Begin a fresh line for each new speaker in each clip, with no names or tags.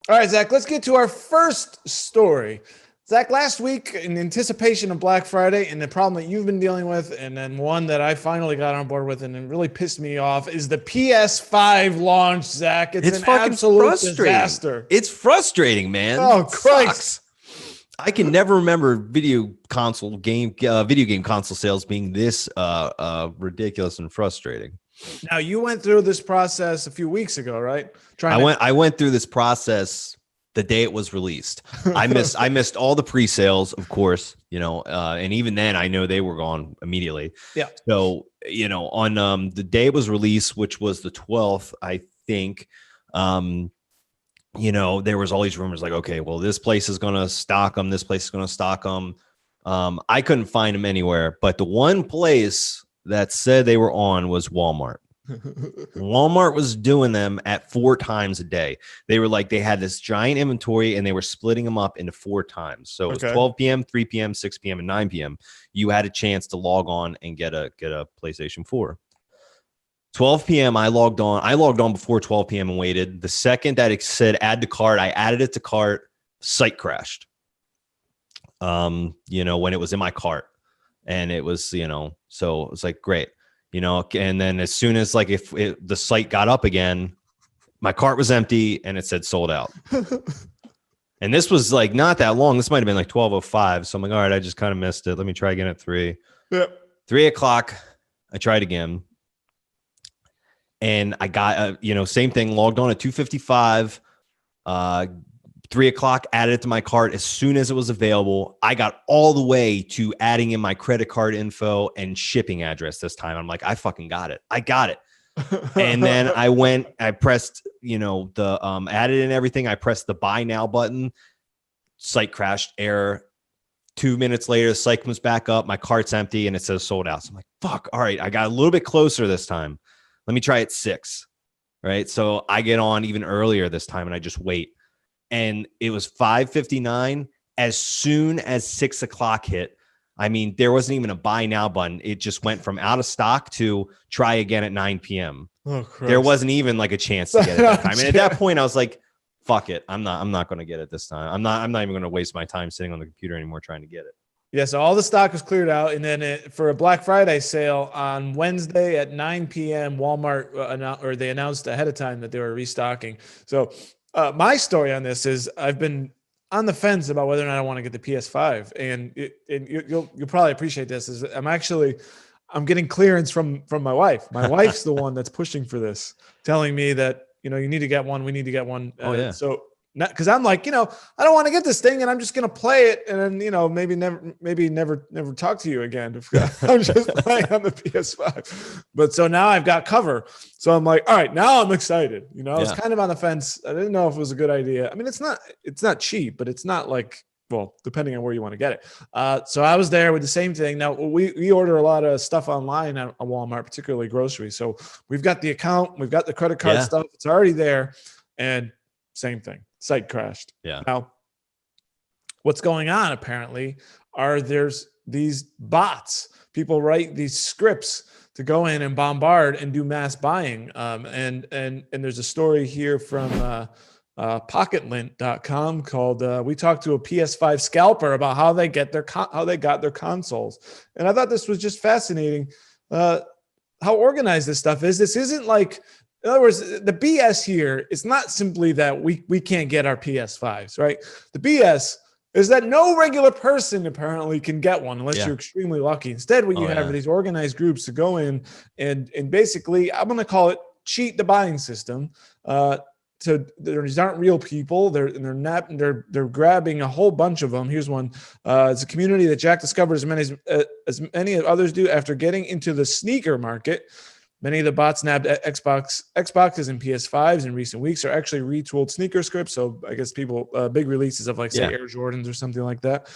All right, Zach, let's get to our first story. Zach, last week, in anticipation of Black Friday and the problem that you've been dealing with, and then one that I finally got on board with and it really pissed me off, is the PS5 launch, Zach. It's an
fucking
absolute
frustrating.
disaster.
It's frustrating, man.
Oh,
It
Christ.
sucks. I can never remember video game console sales being this ridiculous and frustrating.
Now, you went through this process a few weeks ago, right?
I went through this process the day it was released. I missed all the pre-sales, of course, and even then I know they were gone immediately.
Yeah.
So, on the day it was released, which was the 12th, I think, there was all these rumors like, okay, well, this place is going to stock them. This place is going to stock them. I couldn't find them anywhere, but the one place that said they were on was Walmart. Walmart was doing them at 4 times a day. They were like, they had this giant inventory and they were splitting them up into 4 times. So it was 12 p.m., 3 p.m., 6 p.m., and 9 p.m. You had a chance to log on and get a PlayStation 4. 12 p.m. I logged on before 12 p.m. and waited. The second that it said add to cart, I added it to cart. Site crashed. When it was in my cart, and it was, so it was like, great. And then as soon as the site got up again, my cart was empty and it said sold out. And this was like not that long. This might've been like 12:05. So I'm like, all right, I just kind of missed it. Let me try again at 3.
Yep.
3 o'clock. I tried again. And I got, same thing, logged on at 2:55, 3 o'clock, added it to my cart as soon as it was available. I got all the way to adding in my credit card info and shipping address this time. I'm like, I fucking got it. I got it. And then I pressed, the added in everything. I pressed the buy now button. Site crashed, error. 2 minutes later, the site comes back up. My cart's empty and it says sold out. So I'm like, fuck. All right. I got a little bit closer this time. Let me try at 6. Right. So I get on even earlier this time and I just wait. And it was 5:59. As soon as 6 o'clock hit, I mean, there wasn't even a buy now button. It just went from out of stock to try again at 9 p.m.
Oh, Christ.
There wasn't even like a chance to get it that time. And at that point, I was like, fuck it. I'm not going to get it this time. I'm not even going to waste my time sitting on the computer anymore trying to get it.
Yeah, so all the stock was cleared out, and then for a Black Friday sale on Wednesday at 9 p.m., Walmart they announced ahead of time that they were restocking. So my story on this is I've been on the fence about whether or not I want to get the PS5, and you'll probably appreciate this. Is I'm getting clearance from my wife. My wife's the one that's pushing for this, telling me that you need to get one. We need to get one.
Oh yeah.
So. Because I'm like, I don't want to get this thing, and I'm just gonna play it, and then maybe never talk to you again. I'm just playing on the PS5. But so now I've got cover, so I'm like, all right, now I'm excited. I was kind of on the fence. I didn't know if it was a good idea. I mean, it's not cheap, but it's not like, well, depending on where you want to get it. So I was there with the same thing. Now we order a lot of stuff online at Walmart, particularly groceries. So we've got the account, we've got the credit card stuff. It's already there, and same thing. Site crashed.
Yeah.
Now, what's going on apparently there's these bots. People write these scripts to go in and bombard and do mass buying. And there's a story here from pocketlint.com called we talked to a PS5 scalper about how they got their consoles. And I thought this was just fascinating how organized this stuff is. This isn't like, in other words, the BS here is not simply that we can't get our PS5s, right? The BS is that no regular person apparently can get one unless you're extremely lucky. Instead, what you have are these organized groups to go in and basically, I'm going to call it cheat the buying system. These aren't real people. They're grabbing a whole bunch of them. Here's one. It's a community that Jack discovered as many others do after getting into the sneaker market. Many of the bots nabbed Xboxes and PS5s in recent weeks are actually retooled sneaker scripts. So I guess people, big releases of say Air Jordans or something like that.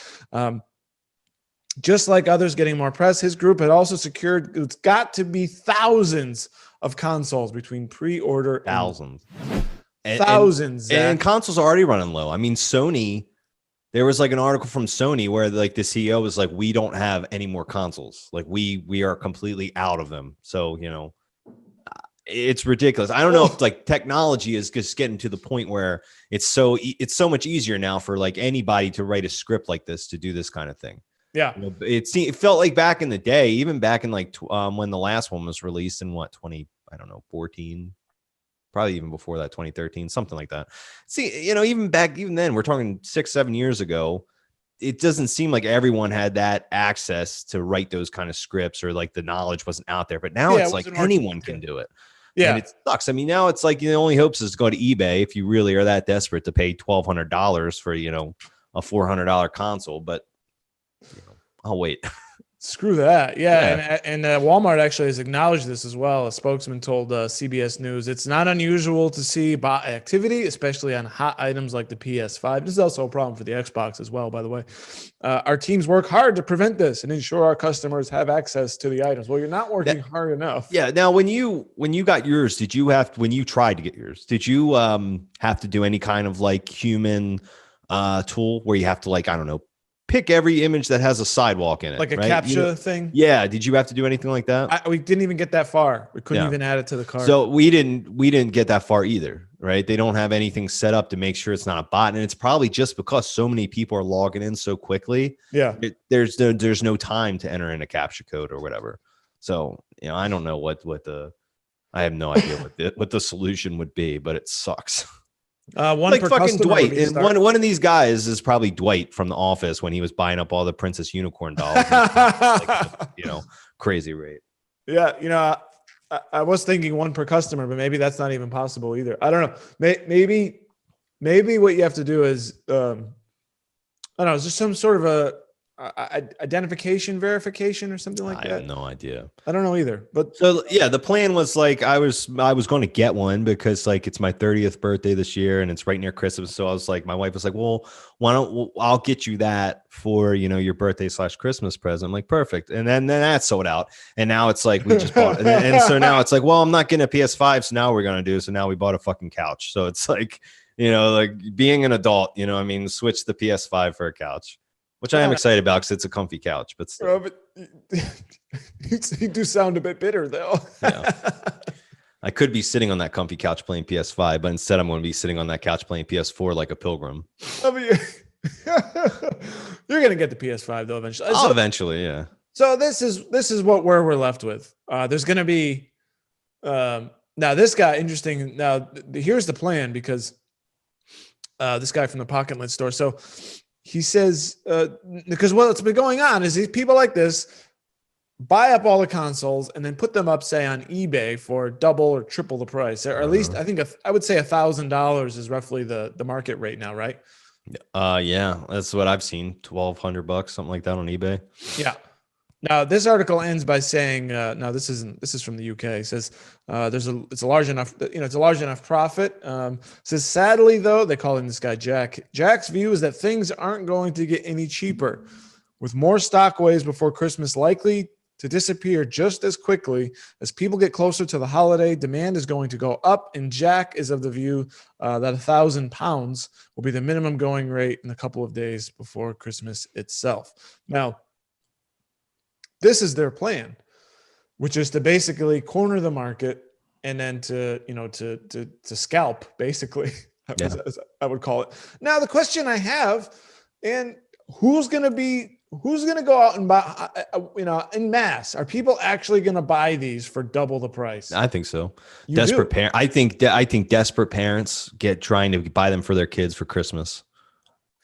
Just like others getting more press, his group had also secured, it's got to be thousands of consoles between pre-order.
Thousands.
And
consoles are already running low. I mean, Sony, there was like an article from Sony where like the CEO was like, we don't have any more consoles. Like we are completely out of them. So, It's ridiculous. I don't know if like technology is just getting to the point where it's so much easier now for like anybody to write a script like this to do this kind of thing.
Yeah.
You know, it felt like back in the day, even back in like when the last one was released in what 14, probably even before that 2013, something like that. See, you know, even then, we're talking 6-7 years ago. It doesn't seem like everyone had that access to write those kind of scripts, or like the knowledge wasn't out there. But now it's like anyone can do it.
Yeah.
And it sucks. I mean, now it's like, the only hopes is to go to eBay if you really are that desperate to pay $1,200 for, you know, a $400 console. But I'll wait.
Screw that. Yeah. And Walmart actually has acknowledged this as well. A spokesman told CBS News, it's not unusual to see bot activity, especially on hot items like the PS5. This is also a problem for the Xbox as well, by the way. Our teams work hard to prevent this and ensure our customers have access to the items. Well, you're not working hard enough.
Yeah. Now, when you got yours, when you tried to get yours, did you have to do any kind of like human tool where you have to, like, I don't know, pick every image that has a sidewalk in it,
like a
right?
captcha thing?
Yeah. Did you have to do anything like that?
We didn't even get that far. We couldn't even add it to the cart.
So we didn't get that far either, right? They don't have anything set up to make sure it's not a bot, and it's probably just because so many people are logging in so quickly.
Yeah,
there's no time to enter in a captcha code or whatever. So, you know, I don't know I have no idea what the solution would be, but it sucks.
One
like
per
fucking Dwight, and one of these guys is probably Dwight from The Office when he was buying up all the Princess Unicorn dolls, like, you know, crazy rate.
Yeah, you know, I was thinking one per customer, but maybe that's not even possible either. I don't know. Maybe what you have to do is, I don't know, is there some sort of a identification verification or something like that?
I have no idea.
I don't know either. But
so yeah, the plan was like I was going to get one because like it's my 30th birthday this year and it's right near Christmas. So I was like, my wife was like, well, I'll get you that for, you know, your birthday / Christmas present. I'm like, perfect. And then that sold out. And now it's like we just bought and so now it's like, well, I'm not getting a PS5, so now we're gonna do. So now we bought a fucking couch. So it's like, you know, like being an adult, you know, I mean, switch the PS5 for a couch. Which I am excited about because it's a comfy couch. But still.
But you do sound a bit bitter, though.
Yeah. I could be sitting on that comfy couch playing PS5, but instead I'm going to be sitting on that couch playing PS4 like a pilgrim.
I mean, you're going to get the PS5 though eventually.
Eventually, yeah.
So this is where we're left with. There's going to be now this guy interesting. Now here's the plan because this guy from the Pocket Lint store. So. He says, because what's been going on is these people like this buy up all the consoles and then put them up, say, on eBay for double or triple the price, or at least I think I would say $1,000 is roughly the market rate now, right?
Yeah, that's what I've seen, $1,200, something like that on eBay. Yeah.
Now this article ends by saying, now this is from the UK. It says it's a large enough profit. It says sadly though, they call him this guy Jack. Jack's view is that things aren't going to get any cheaper, with more stock waves before Christmas likely to disappear just as quickly as people get closer to the holiday. Demand is going to go up, and Jack is of the view that £1,000 will be the minimum going rate in a couple of days before Christmas itself. Now. This is their plan, which is to basically corner the market and then to scalp, basically, as I would call it. Now, the question I have, and who's going to go out and buy, en masse? Are people actually going to buy these for double the price?
I think so. I think desperate parents trying to buy them for their kids for Christmas.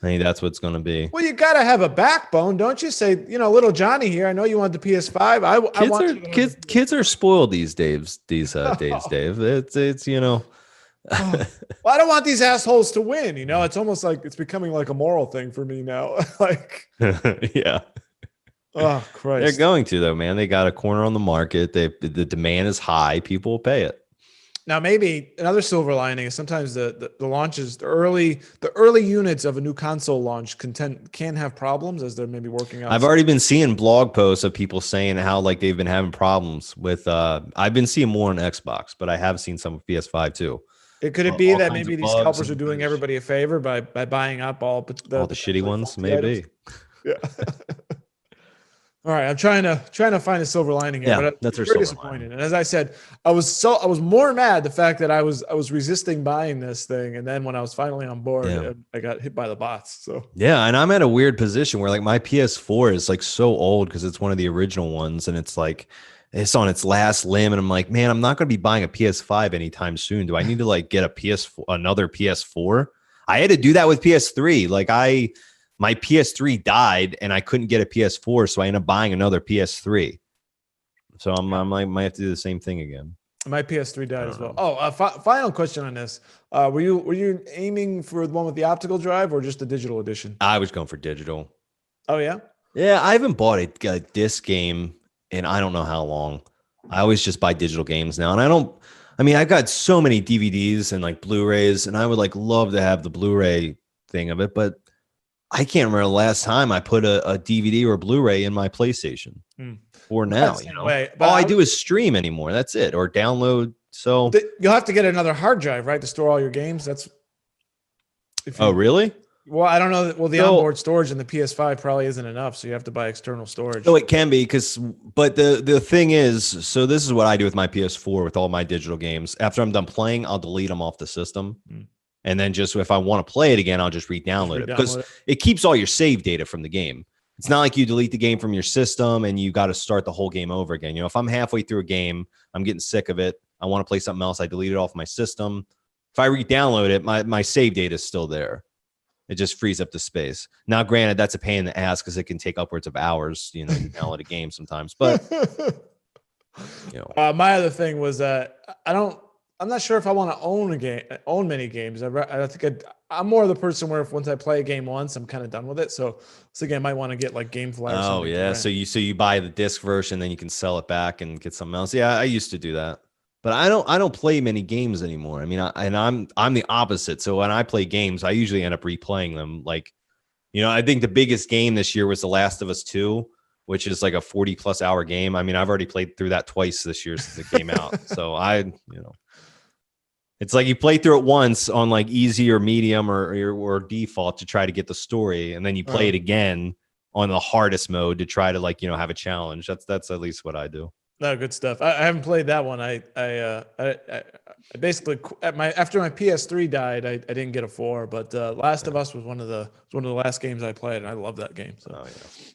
I think that's what's going to be.
Well, you got to have a backbone, don't you? Say, little Johnny here. I know you want the PS5.
Kids are spoiled these days. Dave. It's
Well, I don't want these assholes to win. It's almost like it's becoming like a moral thing for me now. Like,
yeah.
Oh Christ!
They're going to though, man. They got a corner on the market. The demand is high. People will pay it.
Now, maybe another silver lining is sometimes the launches, the early units of a new console launch can have problems as they're maybe working out.
I've already been seeing blog posts of people saying how like they've been having problems with. I've been seeing more on Xbox, but I have seen some PS5 too.
Could it be that maybe these scalpers are doing everybody a favor by buying up all the
shitty ones? Maybe.
Yeah. All right, I'm trying to find a silver lining here,
Yeah,
but
that's
I'm
our
very
silver
disappointed.
lining.
And as I said, I was more mad the fact that I was resisting buying this thing, and then when I was finally on board,
Yeah.
I got hit by the bots. So
Yeah, and I'm at a weird position where like my PS4 is like so old because it's one of the original ones, and it's like it's on its last limb, and I'm like, man, I'm not going to be buying a PS5 anytime soon. Do I need to like get a PS4, another PS4? I had to do that with PS3. Like my PS3 died, and I couldn't get a PS4, so I ended up buying another PS3. So I'm like, might have to do the same thing again.
my PS3
I
died
don't
as well.
know.
Oh, final question on this: were you aiming for the one with the optical drive or just the digital edition?
I was going for digital.
Oh yeah.
Yeah, I haven't bought a disc game in I don't know how long. I always just buy digital games now, and I don't. I mean, I've got so many DVDs and like Blu-rays, and I would like love to have the Blu-ray thing of it, but I can't remember the last time I put a DVD or a Blu-ray in my PlayStation.
Hmm.
Or
I'm
now,
the
you
same
know,
way, but
all I do is stream anymore. That's it, or download. So,
you'll have to get another hard drive, right, to store all your games. That's if
oh
you.
really?
Well, I don't know. Well, the
So
onboard storage in the PS5 probably isn't enough, so you have to buy external storage.
So it can be but the thing is, so this is what I do with my PS4 with all my digital games. After I'm done playing, I'll delete them off the system.
Mm.
And then just if I want to play it again, I'll just
Just
re-download it because
re-download it.
it keeps all your save data from the game. It's not like you delete the game from your system and you got to start the whole game over again. You know, if I'm halfway through a game, I'm getting sick of it, I want to play something else, I delete it off my system. If I re-download it, my save data is still there. It just frees up the space. Now, granted, that's a pain in the ass because it can take upwards of hours, you know, to download a game sometimes. But you know,
My other thing was I'm not sure if I want to own many games. I think I'm more of the person where if once I play a game once, I'm kind of done with it. So again, I might want to get like GameFly or
oh
something.
yeah, so you buy the disc version, then you can sell it back and get something else. Yeah, I used to do that, but I don't play many games anymore. I mean, I'm the opposite. So when I play games, I usually end up replaying them. Like, you know, I think the biggest game this year was The Last of Us 2, which is like a 40+ hour game. I mean, I've already played through that twice this year since it came out. So you know, it's like you play through it once on like easy or medium or default to try to get the story, and then you play it again on the hardest mode to try to like, you know, have a challenge. That's at least what I do.
No, good stuff. I haven't played that one. I basically after my PS3 died, I didn't get a 4. But Last of Us was one of the last games I played, and I love that game. So.
Oh yeah.